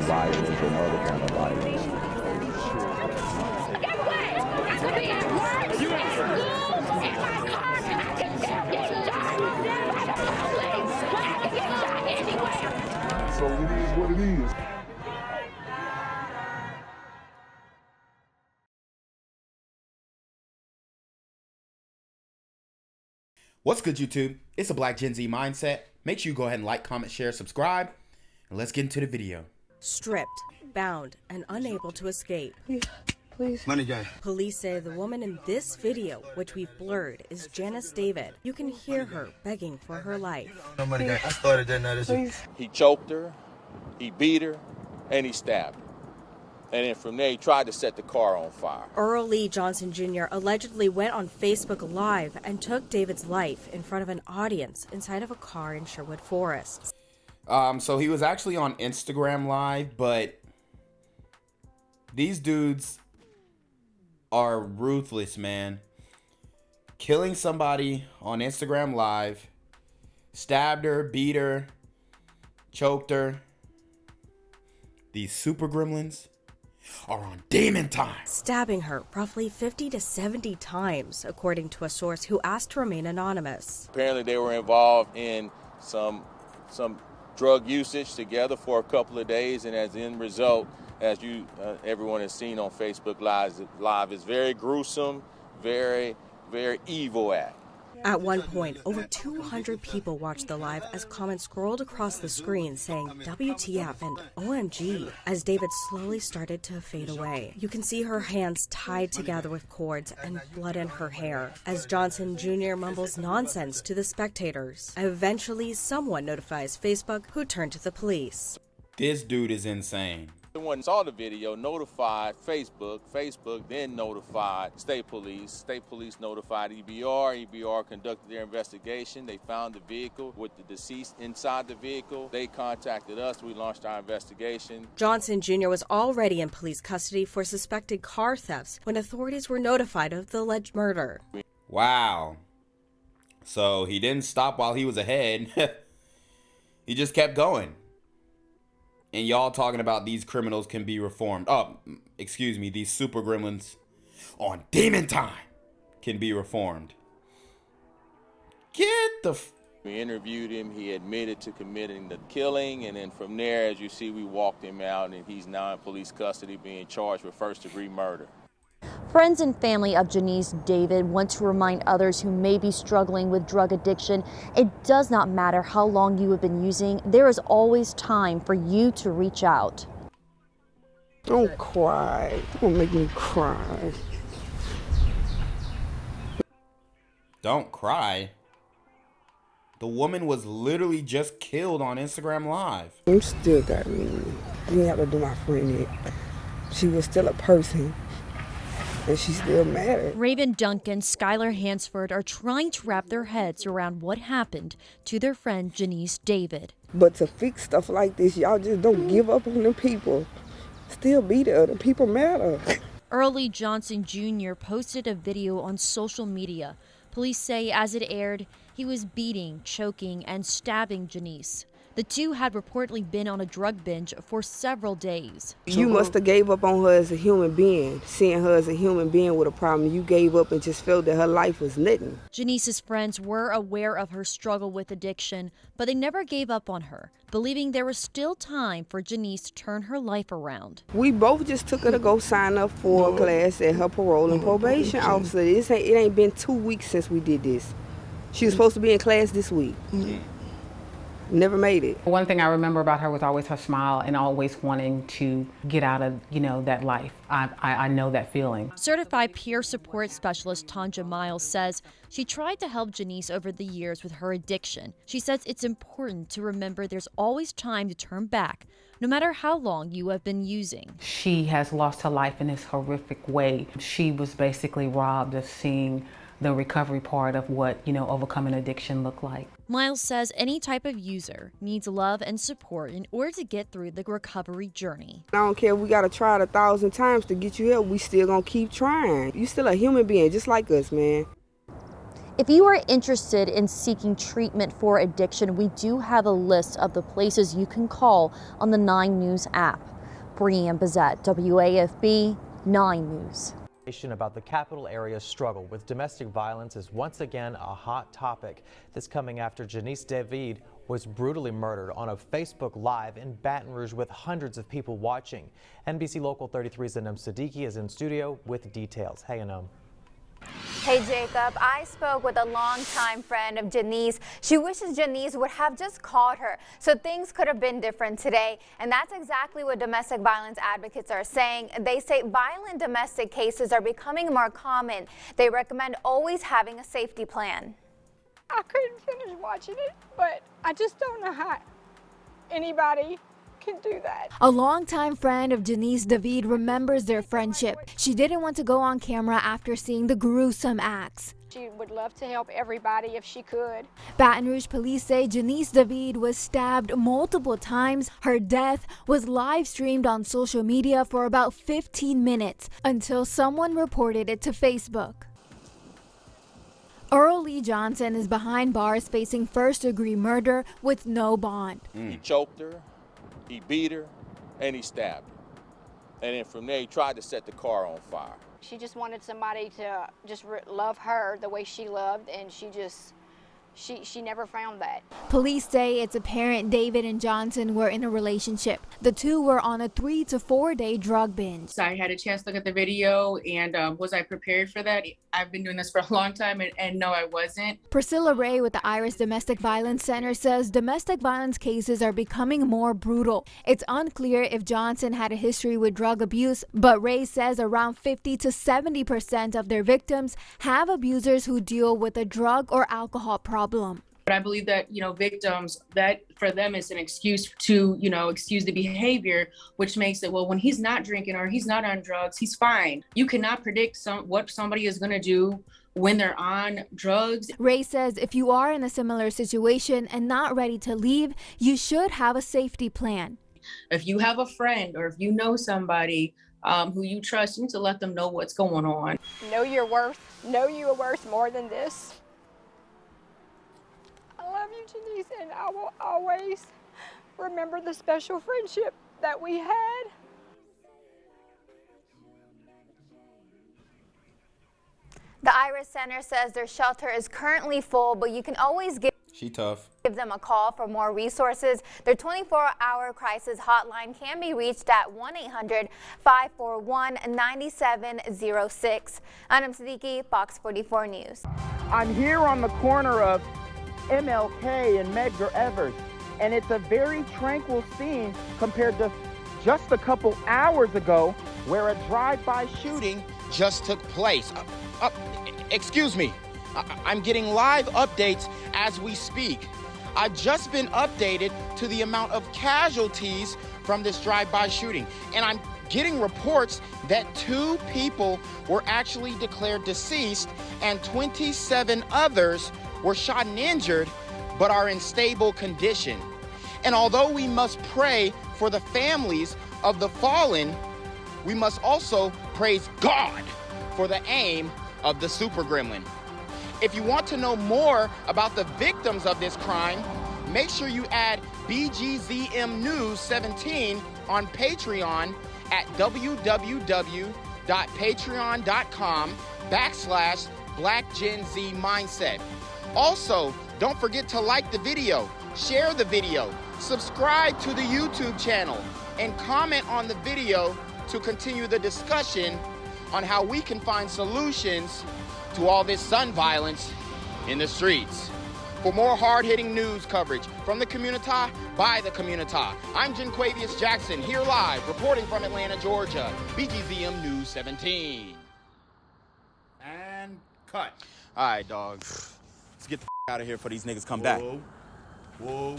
violence or no other kind of violence. Get away! I could be at work, at school, in my car, I can still get shot by the police, but I can get shot anywhere. So it is what it is. What's good, YouTube? It's a Black Gen Z Mindset. Make sure you go ahead and like, comment, share, subscribe, and let's get into the video. Stripped, bound, and unable to escape. Please. Money guy. Police say the woman in this video, which we've blurred, is Janice David. You can hear her begging for her life. No money guy. I started that night. Please. He choked her, he beat her, and he stabbed her. And then from there, he tried to set the car on fire. Earl Lee Johnson Jr. allegedly went on Facebook Live and took David's life in front of an audience inside of a car in Sherwood Forest. So he was actually on Instagram Live, but these dudes are ruthless, man. Killing somebody on Instagram Live, stabbed her, beat her, choked her. These super gremlins are on demon time. Stabbing her roughly 50 to 70 times, according to a source who asked to remain anonymous. Apparently, they were involved in some drug usage together for a couple of days, and as end result, as everyone has seen on Facebook Live, is very gruesome, very, very evil act. At one point, over 200 people watched the live as comments scrolled across the screen saying WTF and OMG as David slowly started to fade away. You can see her hands tied together with cords and blood in her hair as Johnson Jr. mumbles nonsense to the spectators. Eventually, someone notifies Facebook, who turned to the police. This dude is insane. Someone who saw the video notified Facebook. Facebook then notified State Police. State Police notified EBR. EBR conducted their investigation. They found the vehicle with the deceased inside the vehicle. They contacted us. We launched our investigation. Johnson Jr. was already in police custody for suspected car thefts when authorities were notified of the alleged murder. Wow. So he didn't stop while he was ahead. He just kept going. And y'all talking about these criminals can be reformed. Oh, excuse me, these super gremlins on demon time can be reformed. Get the We interviewed him. He admitted to committing the killing. And then from there, as you see, we walked him out, and he's now in police custody being charged with first-degree murder. Friends and family of Janice David want to remind others who may be struggling with drug addiction, it does not matter how long you have been using, there is always time for you to reach out. Don't cry. Don't make me cry. Don't cry. The woman was literally just killed on Instagram Live. You still got me. You didn't have to do my friend yet. She was still a person. And she still mad. Raven Duncan, Skylar Hansford are trying to wrap their heads around what happened to their friend Janice David. But to fix stuff like this, y'all just don't give up on the people. Still be there. The people matter. Earl Lee Johnson Jr. posted a video on social media. Police say as it aired, he was beating, choking, and stabbing Janice. The two had reportedly been on a drug binge for several days. You must have gave up on her as a human being. Seeing her as a human being with a problem, you gave up and just felt that her life was nothing. Janice's friends were aware of her struggle with addiction, but they never gave up on her, believing there was still time for Janice to turn her life around. We both just took her to go sign up for a class at her parole and probation officer. It ain't been 2 weeks since we did this. She was supposed to be in class this week. Never made it. One thing I remember about her was always her smile and always wanting to get out of, that life. I know that feeling. Certified peer support specialist Tanja Miles says she tried to help Janice over the years with her addiction. She says it's important to remember there's always time to turn back, no matter how long you have been using. She has lost her life in this horrific way. She was basically robbed of seeing the recovery part of what, overcoming addiction looked like. Miles says any type of user needs love and support in order to get through the recovery journey. I don't care if we got to try it 1,000 times to get you help, we still gonna keep trying. You still a human being just like us, man. If you are interested in seeking treatment for addiction, we do have a list of the places you can call on the 9 News app. Brianne Bazette, WAFB 9 News. About the capital area's struggle with domestic violence is once again a hot topic. This coming after Janice David was brutally murdered on a Facebook Live in Baton Rouge with hundreds of people watching. NBC Local 33's Anam Siddiqui is in studio with details. Hey, Anam. Hey Jacob, I spoke with a longtime friend of Janice. She wishes Janice would have just called her so things could have been different today. And that's exactly what domestic violence advocates are saying. They say violent domestic cases are becoming more common. They recommend always having a safety plan. I couldn't finish watching it, but I just don't know how anybody can do that. A longtime friend of Janice David remembers their friendship. She didn't want to go on camera after seeing the gruesome acts. She would love to help everybody if she could. Baton Rouge police say Janice David was stabbed multiple times. Her death was live streamed on social media for about 15 minutes until someone reported it to Facebook. Earl Lee Johnson is behind bars facing first-degree murder with no bond. He choked her, he beat her, and he stabbed her. And then from there, he tried to set the car on fire. She just wanted somebody to just love her the way she loved, and she never found that. Police say it's apparent David and Johnson were in a relationship. The two were on a 3 to 4 day drug binge. So I had a chance to look at the video, and was I prepared for that? I've been doing this for a long time, and no, I wasn't. Priscilla Ray with the Iris Domestic Violence Center says domestic violence cases are becoming more brutal. It's unclear if Johnson had a history with drug abuse, but Ray says around 50 to 70% of their victims have abusers who deal with a drug or alcohol problem. But I believe that, victims, that for them is an excuse to, excuse the behavior, which makes it, well, when he's not drinking or he's not on drugs, he's fine. You cannot predict what somebody is going to do when they're on drugs. Ray says if you are in a similar situation and not ready to leave, you should have a safety plan. If you have a friend or if you know somebody who you trust, you need to let them know what's going on. Know your worth. Know you are worth more than this. I love you, Janice, and I will always remember the special friendship that we had. The Iris Center says their shelter is currently full, but you can always give them a call for more resources. Their 24-hour crisis hotline can be reached at 1-800-541-9706. Anam Siddiqui, Fox 44 News. I'm here on the corner of MLK and Medgar Evers, and it's a very tranquil scene compared to just a couple hours ago where a drive-by shooting just took place. Excuse me, I'm getting live updates as we speak. I've just been updated to the amount of casualties from this drive-by shooting, and I'm getting reports that 2 people were actually declared deceased and 27 others were shot and injured, but are in stable condition. And although we must pray for the families of the fallen, we must also praise God for the aim of the super gremlin. If you want to know more about the victims of this crime, make sure you add BGZM News 17 on Patreon at www.patreon.com/blackgenzmindset. Also, don't forget to like the video, share the video, subscribe to the YouTube channel, and comment on the video to continue the discussion on how we can find solutions to all this gun violence in the streets. For more hard-hitting news coverage from the community, by the community, I'm Janquavius Jackson, here live, reporting from Atlanta, Georgia, BGZM News 17. And cut. All right, dog. Let's get the out of here before these niggas come back. Whoa.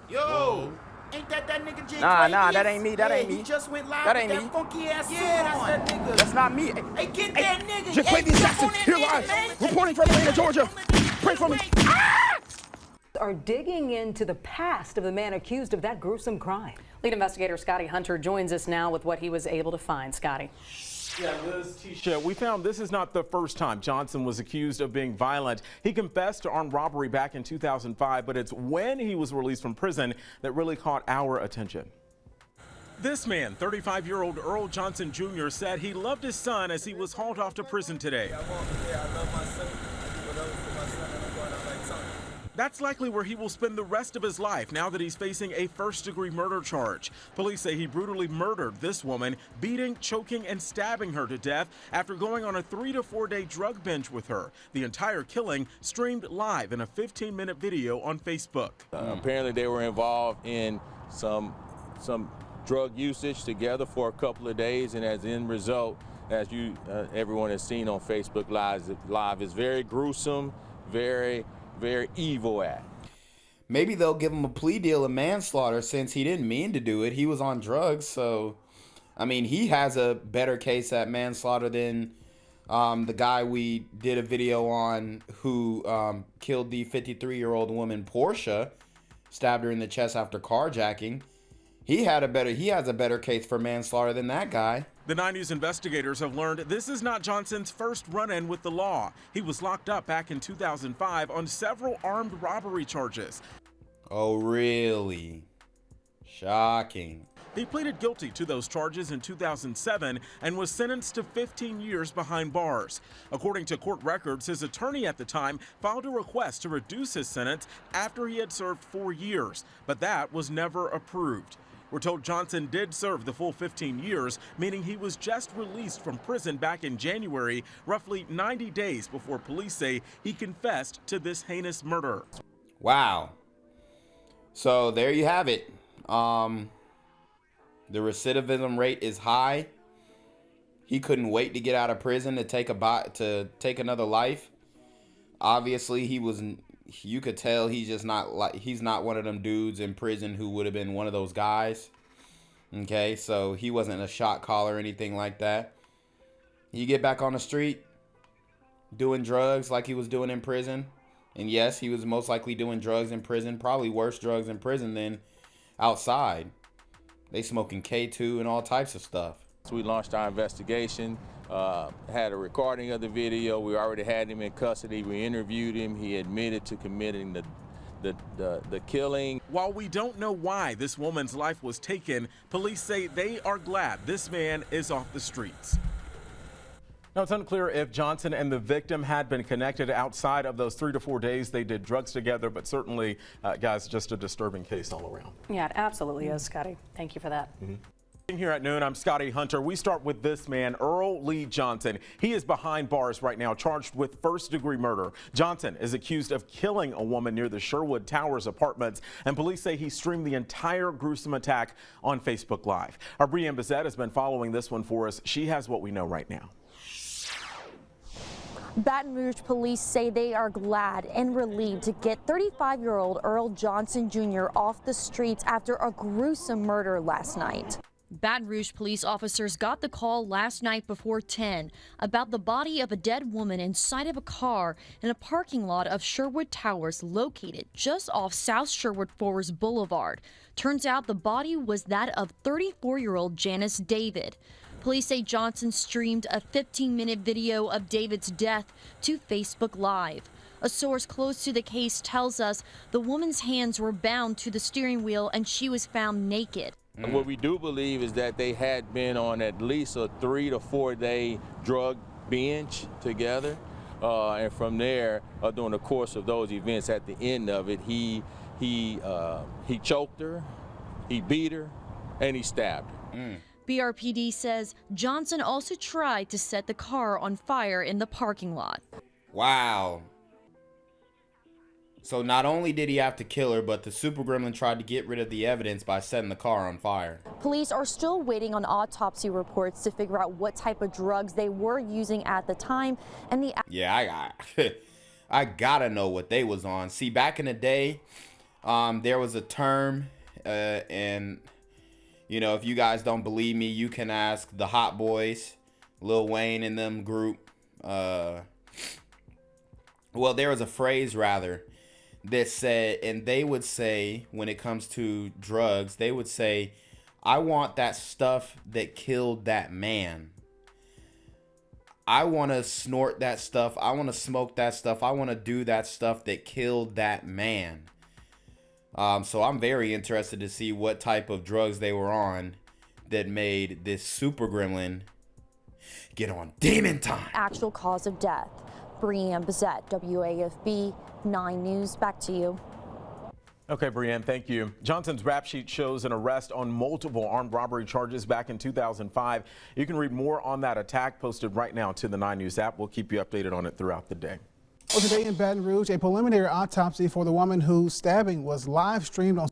Yo! Ain't that nigga J? Nah, that ain't me. That ain't me. He just went live That with ain't that me. funky ass suit That's on. that nigga. That's not me. Hey, get that nigga. Janquavius Jackson, here live, reporting from Atlanta, Georgia. Pray for me. Are digging into the past of the man accused of that gruesome crime. Lead investigator Scotty Hunter joins us now with what he was able to find. Scotty. Yeah, Liz, Tisha, we found this is not the first time Johnson was accused of being violent. He confessed to armed robbery back in 2005, but it's when he was released from prison that really caught our attention. This man, 35-year-old Earl Johnson Jr., said he loved his son as he was hauled off to prison today. That's likely where he will spend the rest of his life now that he's facing a first-degree murder charge. Police say he brutally murdered this woman, beating, choking, and stabbing her to death after going on a 3 to 4 day drug binge with her. The entire killing streamed live in a 15-minute video on Facebook. Apparently they were involved in some drug usage together for a couple of days, and as end result, as everyone has seen on Facebook Live, is very gruesome, very evil act. Maybe they'll give him a plea deal of manslaughter since he didn't mean to do it. He was on drugs, so I mean, he has a better case at manslaughter than the guy we did a video on who killed the 53-year-old woman Portia, stabbed her in the chest after carjacking. He has a better case for manslaughter than that guy. The 9 News investigators have learned this is not Johnson's first run-in with the law. He was locked up back in 2005 on several armed robbery charges. Oh, really? Shocking. He pleaded guilty to those charges in 2007 and was sentenced to 15 years behind bars. According to court records, his attorney at the time filed a request to reduce his sentence after he had served 4 years, but that was never approved. We're told Johnson did serve the full 15 years, meaning he was just released from prison back in January, roughly 90 days before police say he confessed to this heinous murder. Wow. So there you have it. The recidivism rate is high. He couldn't wait to get out of prison to take another life. Obviously, you could tell he's not one of them dudes in prison who would have been one of those guys. Okay, so he wasn't a shot caller or anything like that. You get back on the street doing drugs like he was doing in prison. And yes, he was most likely doing drugs in prison, probably worse drugs in prison than outside. They smoking K2 and all types of stuff. So we launched our investigation. Had a recording of the video. We already had him in custody. We interviewed him. He admitted to committing the killing. While we don't know why this woman's life was taken, police say they are glad this man is off the streets. Now, it's unclear if Johnson and the victim had been connected outside of those 3 to 4 days they did drugs together, but certainly, guys, just a disturbing case all around. Yeah, it absolutely is, Scotty. Thank you for that. Here at noon, I'm Scotty Hunter. We start with this man, Earl Lee Johnson. He is behind bars right now, charged with first-degree murder. Johnson is accused of killing a woman near the Sherwood Towers apartments, and police say he streamed the entire gruesome attack on Facebook Live. Our Brianne Bissett has been following this one for us. She has what we know right now. Baton Rouge police say they are glad and relieved to get 35-year-old Earl Johnson Jr. off the streets after a gruesome murder last night. Baton Rouge police officers got the call last night before 10 about the body of a dead woman inside of a car in a parking lot of Sherwood Towers located just off South Sherwood Forest Boulevard. Turns out the body was that of 34-year-old Janice David. Police say Johnson streamed a 15-minute video of David's death to Facebook Live. A source close to the case tells us the woman's hands were bound to the steering wheel and she was found naked. What we do believe is that they had been on at least a 3 to 4 day drug binge together. And from there, during the course of those events, at the end of it, he choked her, he beat her, and he stabbed her. BRPD says Johnson also tried to set the car on fire in the parking lot. Wow. So not only did he have to kill her, but the super gremlin tried to get rid of the evidence by setting the car on fire. Police are still waiting on autopsy reports to figure out what type of drugs they were using at the time and the... Yeah, I gotta know what they was on. See, back in the day, there was a term, and you know, if you guys don't believe me, you can ask the Hot Boys, Lil Wayne and them group. Well, there was a phrase rather that said, and they would say, when it comes to drugs, they would say, I want that stuff that killed that man. I want to snort that stuff. I want to smoke that stuff. I want to do that stuff that killed that man. So I'm very interested to see what type of drugs they were on that made this super gremlin get on demon time. Actual cause of death. Brianne Bazette, WAFB 9 News. Back to you. Okay, Brianne, thank you. Johnson's rap sheet shows an arrest on multiple armed robbery charges back in 2005. You can read more on that attack posted right now to the 9 News app. We'll keep you updated on it throughout the day. Well, today in Baton Rouge, a preliminary autopsy for the woman whose stabbing was live streamed on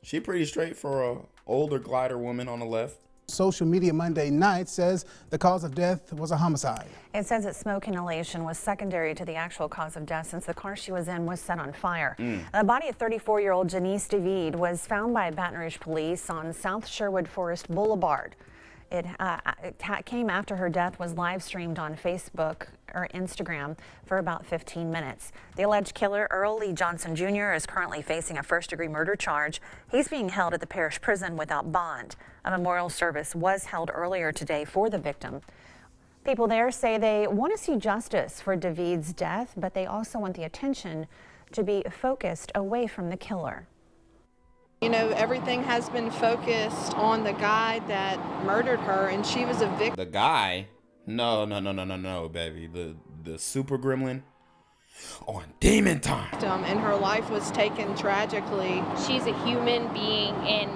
She pretty straight for a older glider woman on the left. social media Monday night says the cause of death was a homicide. It says that smoke inhalation was secondary to the actual cause of death since the car she was in was set on fire. The body of 34-year-old Janice David was found by Baton Rouge police on South Sherwood Forest Boulevard. It came after her death was live streamed on Facebook or Instagram for about 15 minutes. The alleged killer, Earl Lee Johnson Jr., is currently facing a first-degree murder charge. He's being held at the parish prison without bond. A memorial service was held earlier today for the victim. People there say they want to see justice for David's death, but they also want the attention to be focused away from the killer. You know, everything has been focused on the guy that murdered her, and she was a victim. The guy? No, baby. The super gremlin on demon time. And her life was taken tragically. She's a human being, and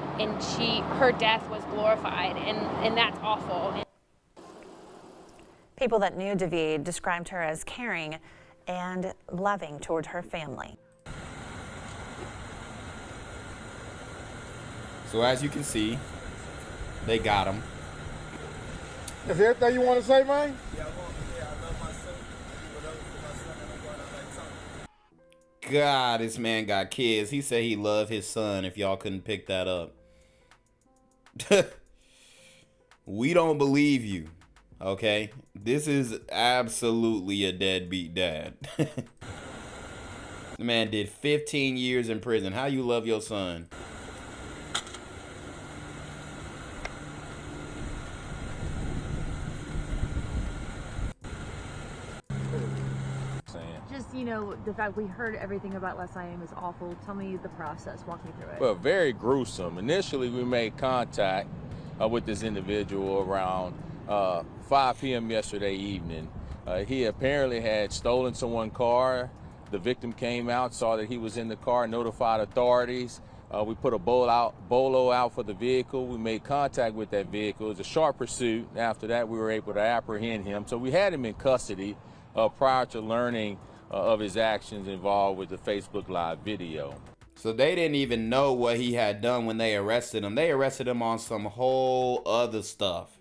her death was glorified, and that's awful. People that knew David described her as caring and loving toward her family. So as you can see, they got him. Is there anything you want to say, man? God, this man got kids. He said he loved his son, if y'all couldn't pick that up. We don't believe you, okay? This is absolutely a deadbeat dad. The man did 15 years in prison. How you love your son? Just, you know, the fact we heard everything about Les IM is awful. Tell me the process. Walk me through it. Well, very gruesome. Initially, we made contact with this individual around 5 p.m. yesterday evening. He apparently had stolen someone's car. The victim came out, saw that he was in the car, notified authorities. We put a bolo out for the vehicle. We made contact with that vehicle. It was a sharp pursuit. After that, we were able to apprehend him. So we had him in custody prior to learning of his actions involved with the Facebook Live video. So they didn't even know what he had done when they arrested him. They arrested him on some whole other stuff.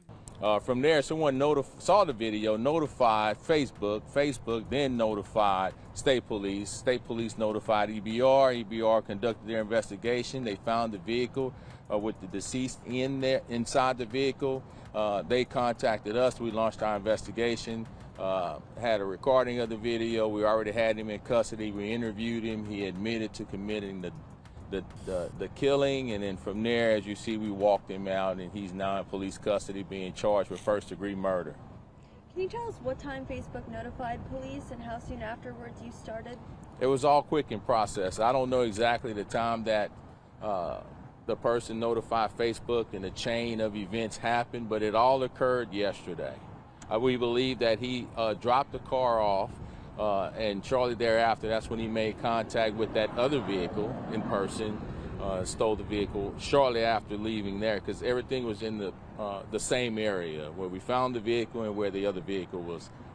From there, someone saw the video, notified Facebook. Facebook then notified State Police. State Police notified EBR. EBR conducted their investigation. They found the vehicle with the deceased inside the vehicle. They contacted us. We launched our investigation. Had a recording of the video. We already had him in custody. We interviewed him. He admitted to committing the killing, and then from there, as you see, we walked him out, and he's now in police custody being charged with first-degree murder. Can you tell us what time Facebook notified police and how soon afterwards you started? It was all quick in process. I don't know exactly the time that the person notified Facebook and the chain of events happened, but it all occurred yesterday. We believe that he dropped the car off, and shortly thereafter, that's when he made contact with that other vehicle in person, stole the vehicle shortly after leaving there, because everything was in the same area where we found the vehicle and where the other vehicle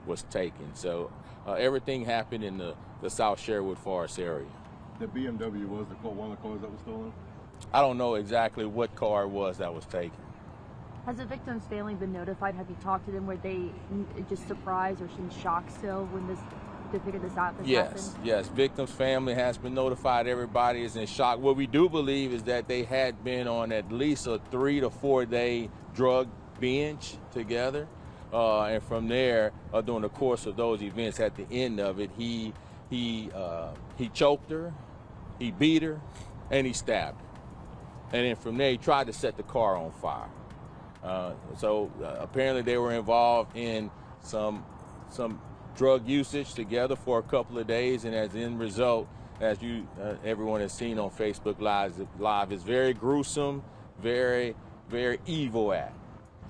was taken. So everything happened in the South Sherwood Forest area. The BMW was one of the cars that was stolen? I don't know exactly what car it was that was taken. Has the victim's family been notified? Have you talked to them? Were they just surprised or in shock still when they figured this out? Yes. Victim's family has been notified. Everybody is in shock. What we do believe is that they had been on at least a 3 to 4 day drug binge together, and from there, during the course of those events, at the end of it, he choked her, he beat her, and he stabbed her. And then from there, he tried to set the car on fire. So apparently they were involved in some drug usage together for a couple of days, and as end result, as everyone has seen on Facebook Live, is very gruesome, very very evil at.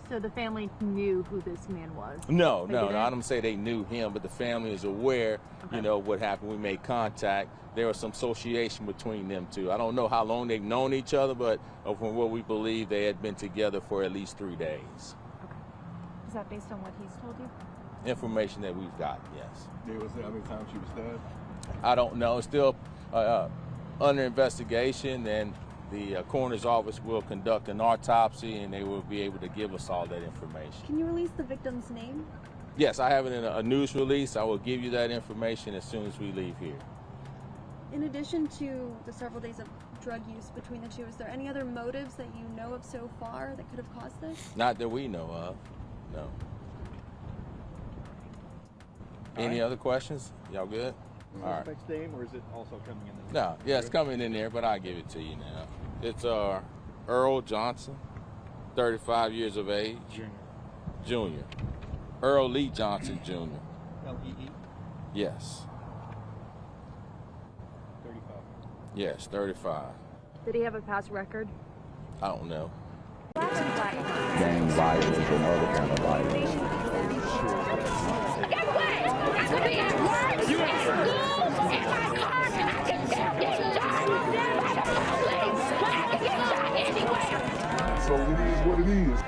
So the family knew who this man was? No, They no, didn't? I don't say they knew him, but the family is aware, you know, what happened. We made contact. There was some association between them two. I don't know how long they've known each other, but from what we believe, they had been together for at least 3 days. Is that based on what he's told you? Information that we've gotten, yes. Yeah, was how many times she was stabbed? I don't know. It's still under investigation, and the coroner's office will conduct an autopsy, and they will be able to give us all that information. Can you release the victim's name? Yes, I have it in a news release. I will give you that information as soon as we leave here. In addition to the several days of drug use between the two, is there any other motives that you know of so far that could have caused this? Not that we know of, no. Any other questions? Y'all good? All right. Suspect's name, or is it also coming in? No, yeah, it's coming in there, but I'll give it to you now. It's Earl Johnson, 35 years of age. Junior. Earl Lee Johnson, Jr. L-E-E? Yes. 35. Yes, 35. Did he have a past record? I don't know. Gang violence and other kind of violence. So it is what it is.